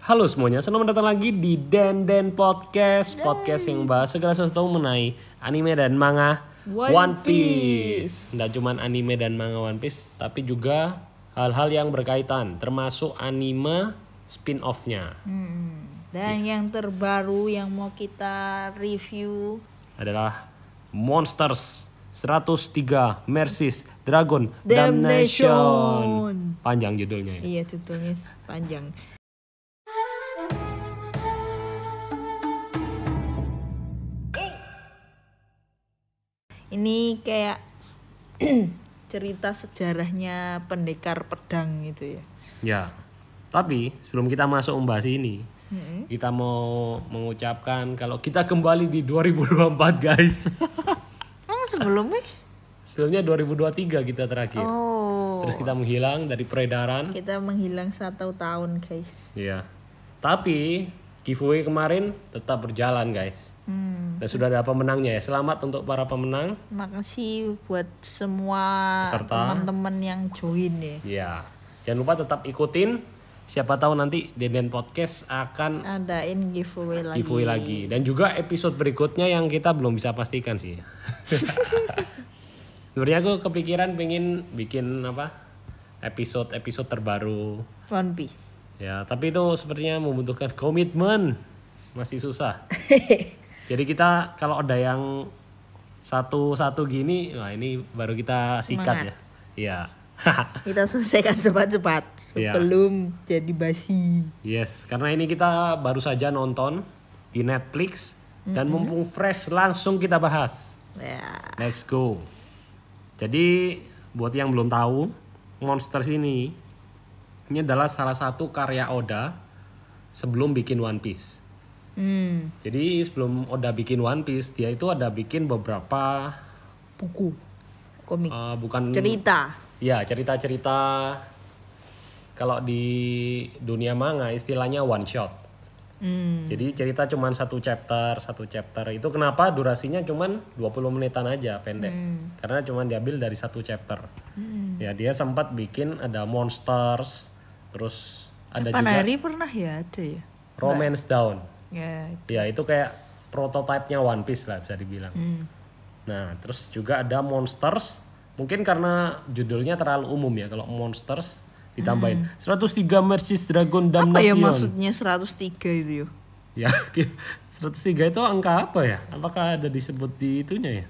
Halo semuanya, selamat datang lagi di Den Podcast. Podcast yang bahas segala sesuatu mengenai anime dan manga One Piece. Nggak cuma anime dan manga One Piece, tapi juga hal-hal yang berkaitan, termasuk anime spin-off-nya. Dan yang terbaru yang mau kita review Adalah Monsters 103 Mercies Dragon Damnation. Panjang judulnya ya. Iya, judulnya panjang. Ini kayak cerita sejarahnya pendekar pedang gitu ya. Ya, tapi sebelum kita masuk membahas ini, kita mau mengucapkan kalau kita kembali di 2024 guys. Sebelumnya? Sebelumnya 2023 kita terakhir. Oh. Terus kita menghilang dari peredaran. Kita menghilang 1 tahun guys. Iya. Tapi giveaway kemarin tetap berjalan guys. Dan sudah ada pemenangnya ya. Selamat untuk para pemenang. Makasih buat semua Peserta. teman-teman yang join ya. Iya. Jangan lupa tetap ikutin. Siapa tahu nanti Den Podcast akan Adain giveaway lagi. Dan juga episode berikutnya yang kita belum bisa pastikan sih. Sebenarnya aku kepikiran pengen bikin episode terbaru. One Piece. Ya, tapi itu sepertinya membutuhkan komitmen. Masih susah. Jadi kita kalau ada yang satu-satu gini, wah ini baru kita sikat ya. Iya. Kita selesaikan cepat-cepat sebelum jadi basi. Yes, karena ini kita baru saja nonton di Netflix dan mumpung fresh langsung kita bahas. Ya. Let's go. Jadi buat yang belum tahu, Monsters ini adalah salah satu karya Oda sebelum bikin One Piece. Jadi sebelum Oda bikin One Piece, dia itu ada bikin beberapa Buku. Komik. bukan Cerita. Ya, cerita-cerita. Kalau di dunia manga istilahnya one shot. Jadi cerita cuma satu chapter. Itu kenapa durasinya cuma 20 menitan aja, pendek. Karena cuma diambil dari satu chapter. Ya, dia sempat bikin ada Monsters, terus ada juga Panari pernah ya ada ya. Romance Down. Ya. Ya, itu kayak prototipe-nya One Piece lah bisa dibilang. Nah, terus juga ada Monsters. Mungkin karena judulnya terlalu umum ya, kalau Monsters ditambahin 103 Mercies Dragon Damnation. Apa ya maksudnya 103 itu ya? Ya, 103 itu angka apa ya? Apakah ada disebut di itunya ya?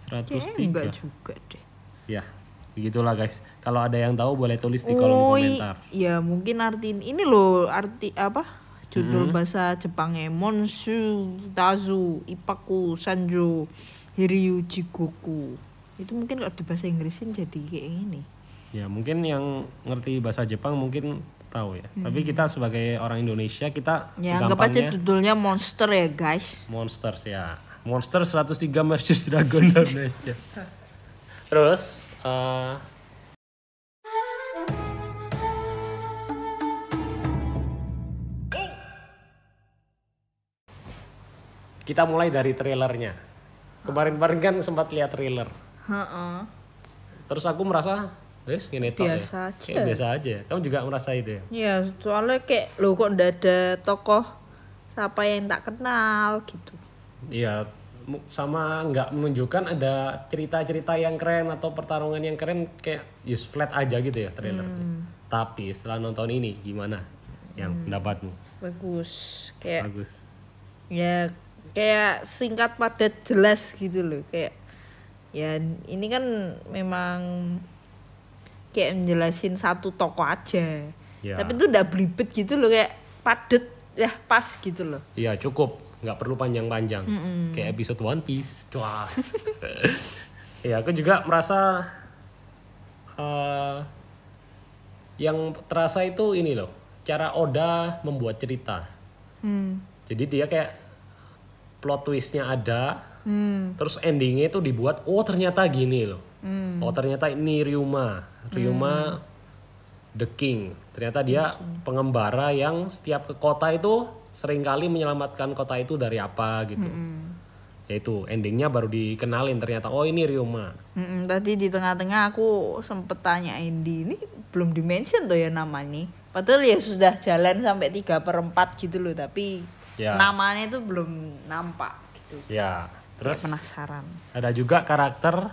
103. Enggak juga deh. Ya, begitulah guys. Kalau ada yang tahu boleh tulis di kolom komentar. Ya mungkin ini loh arti apa? Judul bahasa Jepangnya Monsu Tazu Ipaku Sanjo Hiryu Jigoku. Itu mungkin kalau di bahasa Inggrisin jadi kayak gini. Ya, mungkin yang ngerti bahasa Jepang mungkin tahu ya. Tapi kita sebagai orang Indonesia kita Ya anggap aja judulnya Monster ya guys. Monsters ya. Monster 103 Mercies Dragon Damnation. Terus kita mulai dari trailernya. Kemarin-kemarin kan sempat lihat trailer. Terus aku merasa gini Biasa aja. Kayak biasa aja. Kamu juga merasa itu ya? Ya soalnya kayak lo kok ndak ada tokoh siapa yang tak kenal gitu. Iya, sama nggak menunjukkan ada cerita-cerita yang keren atau pertarungan yang keren, kayak just flat aja gitu ya trailernya. Tapi setelah nonton ini gimana yang pendapatmu? Bagus. Kayak Bagus. ya kayak singkat padat jelas gitu loh. Kayak ya ini kan memang kayak menjelasin satu tokoh aja. Ya. Tapi itu udah belibet gitu loh, kayak padet ya pas gitu loh. Iya cukup, nggak perlu panjang-panjang. Kayak episode One Piece. Cuas. Ya aku juga merasa yang terasa itu ini loh, cara Oda membuat cerita. Jadi dia kayak plot twistnya ada, terus endingnya itu dibuat ternyata gini loh. Oh ternyata ini Ryuma the King. Ternyata dia pengembara yang setiap ke kota itu seringkali menyelamatkan kota itu dari apa gitu. Yaitu endingnya baru dikenalin ternyata ini Ryuma. Tadi di tengah-tengah aku sempet tanya Andy, ini belum di-mention tuh ya namanya. Padahal ya sudah jalan sampai 3/4 gitu loh, tapi Ya. namanya itu belum nampak gitu. Ya, terus Kayak penasaran. ada juga karakter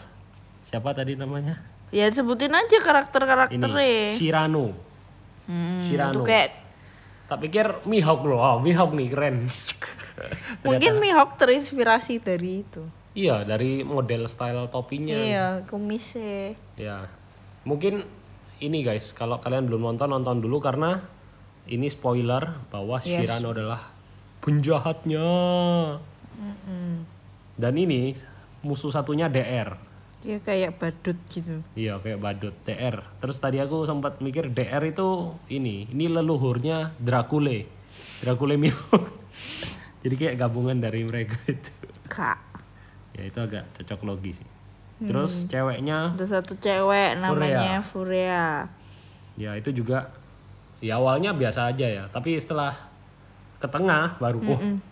siapa tadi namanya? Ya sebutin aja Ini karakternya. Shirano. Itu Shirano. kayak Tak pikir Mihawk loh, oh, Mihawk nih keren. mungkin Mihawk terinspirasi dari itu. Iya, dari model style topinya. Iya, kumisnya. Ya, mungkin ini guys, kalau kalian belum nonton dulu karena ini spoiler bahwa Shirano adalah penjahatnya. Dan ini musuh satunya DR. Dia kayak badut gitu. Iya, kayak badut DR. Terus tadi aku sempat mikir DR itu ini leluhurnya Dracula. Dracula Mihawk. Jadi kayak gabungan dari mereka itu. Kak. Ya itu agak cocok logi sih. Terus ceweknya Ada satu cewek namanya Furia. ya itu juga ya awalnya biasa aja ya, tapi setelah ke tengah baru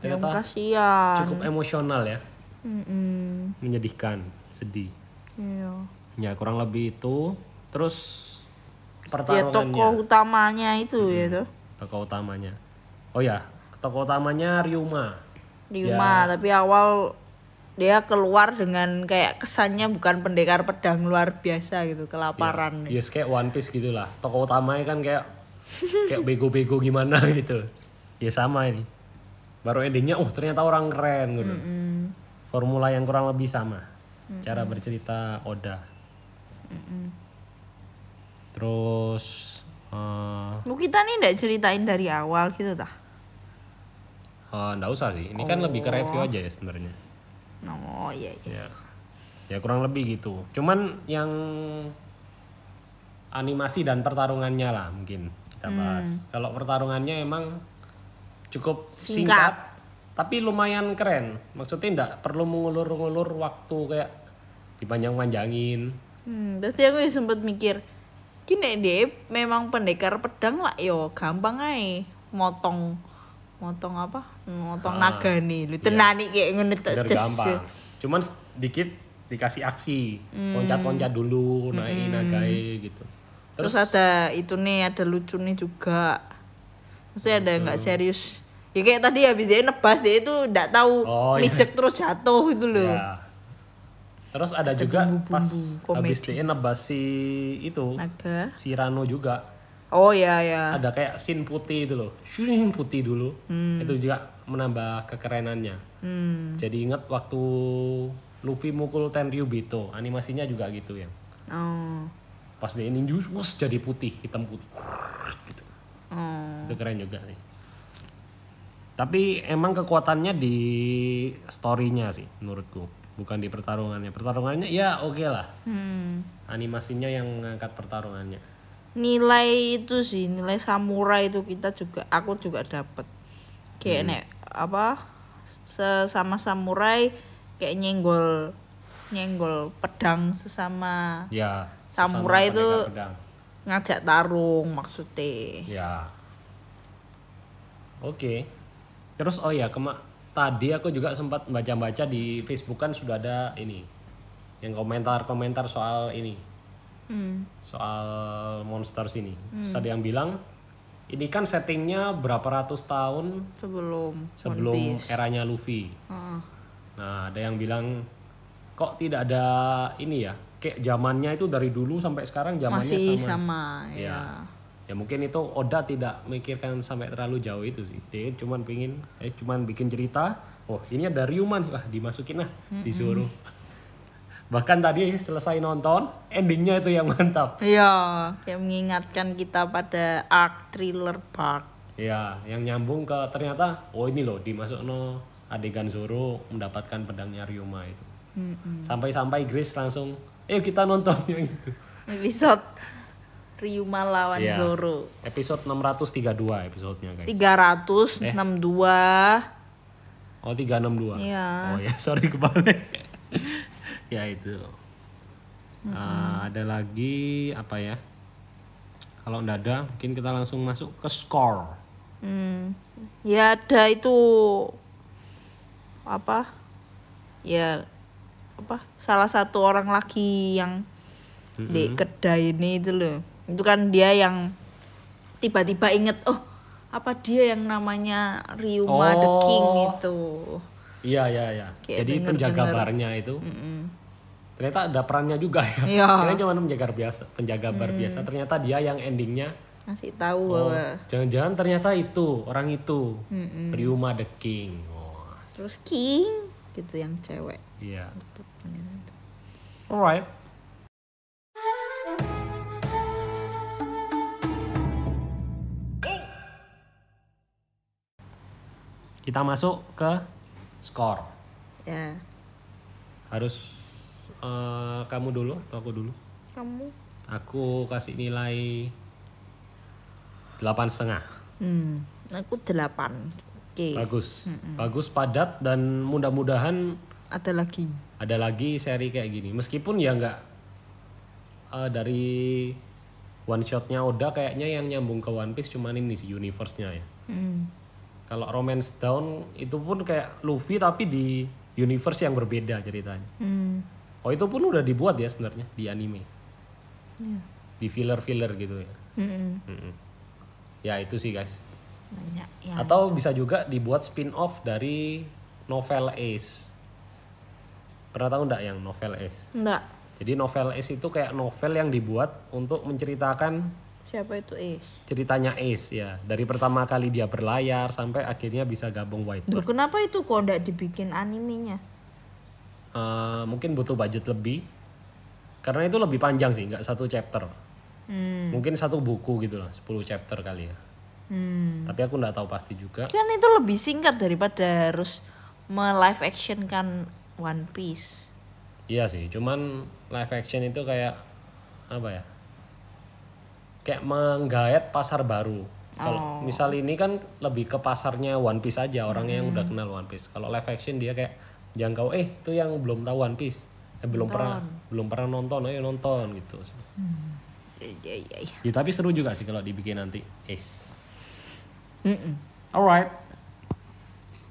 ternyata Kasihan. cukup emosional ya, Mm-mm. menyedihkan, sedih. Iya. Ya kurang lebih itu. Terus Ya pertarungannya tokoh utamanya itu ya tuh. tokoh utamanya. Oh ya, tokoh utamanya Ryuma. Ryuma, tapi awal dia keluar dengan kayak kesannya bukan pendekar pedang luar biasa gitu, kelaparan. Yes, kayak One Piece gitulah. Tokoh utamanya kan kayak bego-bego gimana gitu. Ya sama ini. Baru endingnya, ternyata orang keren gitu. Formula yang kurang lebih sama. Cara bercerita Oda. Terus Lu kita nih ndak ceritain dari awal gitu tah? nggak usah sih. Ini kan lebih ke review aja ya sebenarnya. Oh iya. Ya. Ya kurang lebih gitu. Cuman yang animasi dan pertarungannya lah mungkin kita bahas. Kalau pertarungannya emang cukup singkat, tapi lumayan keren. Maksudnya enggak perlu mengulur-ngulur waktu kayak dipanjang-panjangin. Berarti aku ya sempet mikir, kini dia memang pendekar pedang lah, yo gampang aja motong apa? Motong naga nih, lu tenani kayak ngono Bener tes. gampang. Cuman sedikit dikasih aksi, loncat-loncat dulu, naikin nagai gitu. Terus ada itu nih, ada lucu nih juga. Maksudnya ada nggak serius. Ya kayak tadi habis dia nebas dia itu nggak tahu mijek terus jatuh itu loh. Ya. Terus ada juga pas komedi. habis dia nebas si itu, Naga. si Rano juga. Oh ya ya. Ada kayak scene putih itu loh, shooting putih dulu. Itu juga menambah kekerenannya. Jadi ingat waktu Luffy mukul Tenryubito, animasinya juga gitu ya. Oh. Pas dia ninju, jadi putih, hitam putih. Gitu. Oh. Itu keren juga sih. Tapi emang kekuatannya di story-nya sih menurutku, bukan di pertarungannya. Pertarungannya ya oke lah. Animasinya yang mengangkat pertarungannya. Nilai itu sih, nilai samurai itu aku juga dapat. Kayak nek apa? Sesama samurai kayak nyenggol pedang sesama Ya. samurai itu pendekar pedang. ngajak tarung maksudnya. Ya. Oke. Terus tadi aku juga sempat baca-baca di Facebook kan sudah ada ini yang komentar-komentar soal ini. Soal monster sini. Terus ada yang bilang ini kan settingnya berapa ratus tahun sebelum eranya Luffy. Nah, ada yang bilang kok tidak ada ini ya? Kayak zamannya itu dari dulu sampai sekarang zamannya Masih sama. sama Ya. Ya mungkin itu Oda tidak mikirkan sampai terlalu jauh itu sih. Dia cuman bikin cerita. Oh, ini ada Ryuma nih, wah dimasukin lah, disuruh. Bahkan tadi selesai nonton, endingnya itu yang mantap. Iya, yang mengingatkan kita pada arc thriller park. Ya, yang nyambung ke ternyata, ini loh dimasukno adegan Zoro mendapatkan pedangnya Ryuma itu. Sampai-sampai Grace langsung, kita nonton yang itu. Episode Ryuma lawan Zoro. Episode 632 episodenya guys. 362. Oh 362. Iya. Oh ya sorry kebalik. Ya itu. Ada lagi apa ya? Kalau nggak ada, mungkin kita langsung masuk ke score. Ya ada itu apa? Ya apa? Salah satu orang lagi yang di kedai ini itu loh. Itu kan dia yang tiba-tiba inget, oh apa dia yang namanya Ryuma the King itu. Iya. Kayak Jadi penjaga barnya itu. Ternyata ada perannya juga ya. Iya. Kira cuma penjaga bar biasa. Ternyata dia yang endingnya Ngasih tahu bahwa jangan-jangan ternyata itu orang itu Ryuma the King. terus King gitu yang cewek. Iya. Gitu, ternyata. Alright. Kita masuk ke skor. Ya, Harus kamu dulu atau aku dulu? kamu. Aku kasih nilai 8,5. Aku 8. Oke. Bagus. Bagus, padat, dan mudah-mudahan Ada lagi. ada lagi seri kayak gini. Meskipun ya nggak dari one shotnya Oda kayaknya yang nyambung ke One Piece cuman ini sih universe-nya ya. Kalau Romance Down itu pun kayak Luffy tapi di universe yang berbeda ceritanya. Oh itu pun udah dibuat ya sebenarnya di anime. Di filler-filler gitu ya. Ya itu sih guys. Banyak ya. Atau bisa juga dibuat spin-off dari novel Ace. Pernah tahu nggak yang novel Ace? Enggak. Jadi novel Ace itu kayak novel yang dibuat untuk menceritakan Siapa itu Ace? ceritanya Ace ya. Dari pertama kali dia berlayar sampai akhirnya bisa gabung Duh, Whitebird. kenapa itu kok enggak dibikin animenya? Mungkin butuh budget lebih. Karena itu lebih panjang sih, nggak satu chapter. Mungkin satu buku gitu lah, 10 chapter kali ya. Tapi aku nggak tahu pasti juga. Kan itu lebih singkat daripada harus live action kan One Piece. Iya sih, cuman live action itu kayak apa ya? Kayak menggait pasar baru. Kalau misal ini kan lebih ke pasarnya One Piece aja, orangnya yang udah kenal One Piece. Kalau live action dia kayak jangkau itu yang belum tahu One Piece. Belum pernah nonton, ayo nonton gitu. Ya. Ya, tapi seru juga sih kalau dibikin nanti Ace. Alright.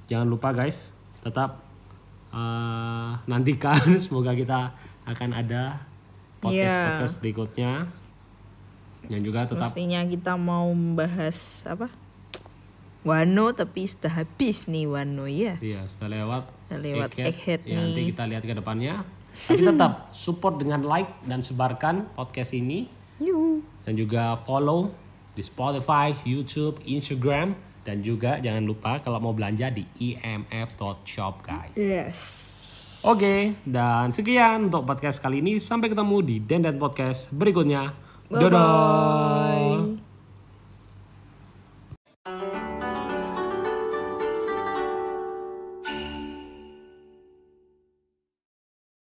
Jangan lupa guys, tetap nantikan semoga kita akan ada podcast berikutnya. Dan juga tetap Mestinya kita mau membahas apa? Wano tapi sudah habis nih Wano ya. iya, sudah lewat Egghead ya, nih. nanti kita lihat ke depannya. Tapi tetap support dengan like dan sebarkan podcast ini. Dan juga follow di Spotify, YouTube, Instagram. Dan juga jangan lupa kalau mau belanja di imf.shop guys. Yes. Oke, dan sekian untuk podcast kali ini. Sampai ketemu di Denden Podcast berikutnya. Bye-bye. Dadah.